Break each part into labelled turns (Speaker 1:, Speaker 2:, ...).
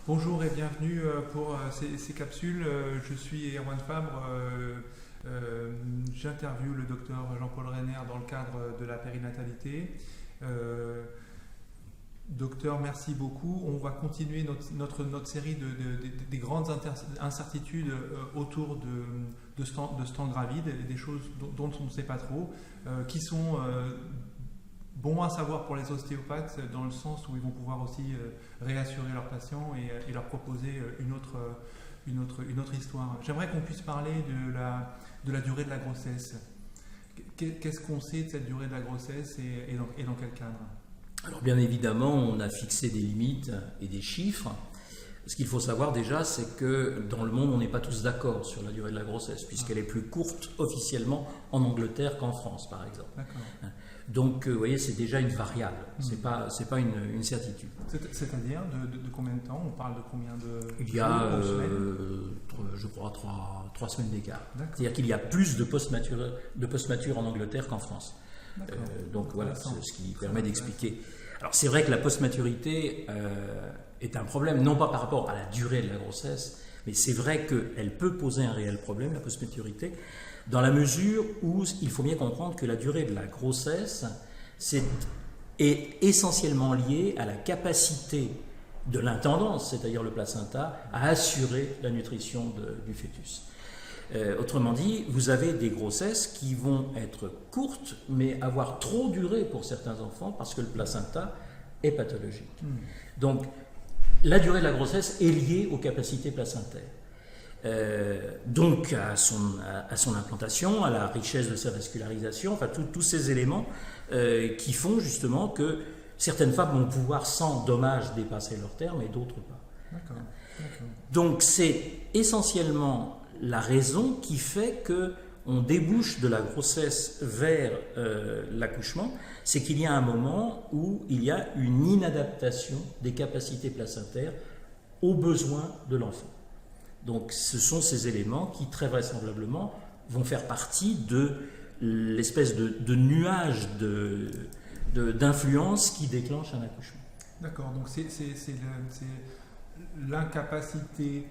Speaker 1: Bonjour et bienvenue pour ces capsules. Je suis Erwan Fabre. J'interviewe le docteur Jean-Paul Reiner dans le cadre de la périnatalité. Docteur, merci beaucoup. On va continuer notre série des grandes incertitudes autour de ce temps gravide, et des choses dont on ne sait pas trop, qui sont bons à savoir pour les ostéopathes, dans le sens où ils vont pouvoir aussi réassurer leurs patients et leur proposer une autre histoire. J'aimerais qu'on puisse parler de la durée de la grossesse. Qu'est-ce qu'on sait de cette durée de la grossesse et dans quel cadre?
Speaker 2: Alors bien évidemment, on a fixé des limites et des chiffres. Ce qu'il faut savoir déjà, c'est que dans le monde, on n'est pas tous d'accord sur la durée de la grossesse, puisqu'elle est plus courte officiellement en Angleterre qu'en France, par exemple.
Speaker 1: D'accord.
Speaker 2: Donc, vous voyez, c'est déjà une variable, c'est pas une certitude.
Speaker 1: C'est-à-dire de combien de temps? On parle de combien de
Speaker 2: Il y a, je crois, 3 semaines d'écart. C'est-à-dire qu'il y a plus de post-matures en Angleterre qu'en France. Donc voilà, c'est ce qui permet d'expliquer. Alors c'est vrai que la post-maturité est un problème, non pas par rapport à la durée de la grossesse, mais c'est vrai qu'elle peut poser un réel problème, la post-maturité, dans la mesure où il faut bien comprendre que la durée de la grossesse est essentiellement liée à la capacité de l'intendance, c'est-à-dire le placenta, à assurer la nutrition du fœtus. Autrement dit, vous avez des grossesses qui vont être courtes, mais avoir trop duré pour certains enfants parce que le placenta est pathologique. Donc, la durée de la grossesse est liée aux capacités placentaires. Donc, à son implantation, à la richesse de sa vascularisation, enfin, tous ces éléments qui font justement que certaines femmes vont pouvoir sans dommage dépasser leur terme et d'autres pas.
Speaker 1: D'accord.
Speaker 2: Donc, c'est essentiellement la raison qui fait qu'on débouche de la grossesse vers l'accouchement, c'est qu'il y a un moment où il y a une inadaptation des capacités placentaires aux besoins de l'enfant. Donc ce sont ces éléments qui très vraisemblablement vont faire partie de l'espèce de nuage d'influence qui déclenche un accouchement.
Speaker 1: D'accord, donc c'est l'incapacité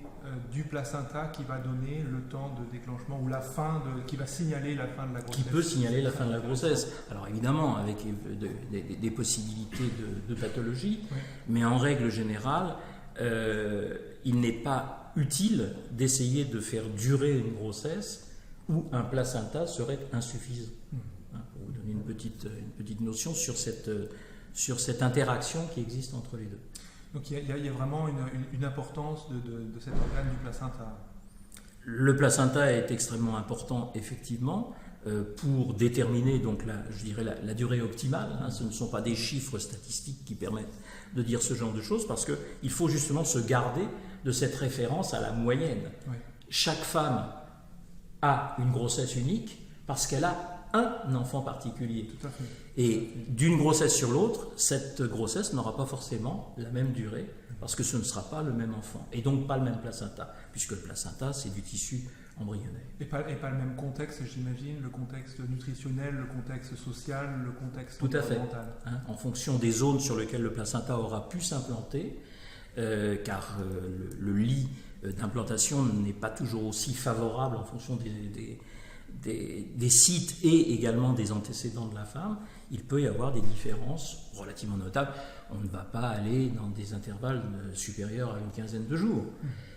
Speaker 1: du placenta qui va donner le temps de déclenchement ou qui va signaler la fin de la grossesse.
Speaker 2: Qui peut signaler la fin de la grossesse. Alors évidemment, avec des possibilités de pathologie, oui. Mais en règle générale, il n'est pas utile d'essayer de faire durer une grossesse où un placenta serait insuffisant. Pour vous donner une petite notion sur cette interaction qui existe entre les deux.
Speaker 1: Donc il y a vraiment une importance de cet organe du placenta.
Speaker 2: Le placenta est extrêmement important, effectivement, pour déterminer donc la durée optimale. Ce ne sont pas des chiffres statistiques qui permettent de dire ce genre de choses, parce qu'il faut justement se garder de cette référence à la moyenne. Oui. Chaque femme a une grossesse unique parce qu'elle a un enfant particulier.
Speaker 1: Tout à fait.
Speaker 2: Et d'une grossesse sur l'autre, cette grossesse n'aura pas forcément la même durée parce que ce ne sera pas le même enfant et donc pas le même placenta, puisque le placenta c'est du tissu embryonnaire.
Speaker 1: Et pas le même contexte, j'imagine, le contexte nutritionnel, le contexte social, le contexte environnemental.
Speaker 2: Tout à fait. En fonction des zones sur lesquelles le placenta aura pu s'implanter, car le lit d'implantation n'est pas toujours aussi favorable en fonction des sites et également des antécédents de la femme, il peut y avoir des différences relativement notables. On ne va pas aller dans des intervalles supérieurs à une quinzaine de jours.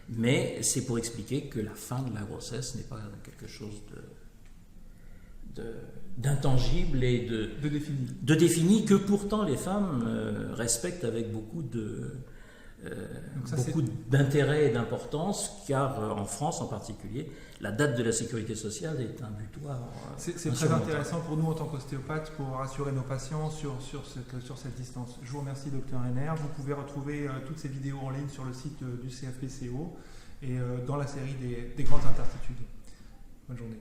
Speaker 2: Mais c'est pour expliquer que la fin de la grossesse n'est pas quelque chose d'intangible et de défini que pourtant les femmes respectent avec beaucoup d'intérêt et d'importance, car en France en particulier, la date de la sécurité sociale est un butoir.
Speaker 1: C'est très intéressant pour nous en tant qu'ostéopathes pour rassurer nos patients sur cette distance. Je vous remercie, Dr Reiner. Vous pouvez retrouver toutes ces vidéos en ligne sur le site du CFPCO et dans la série des grandes incertitudes. Bonne journée.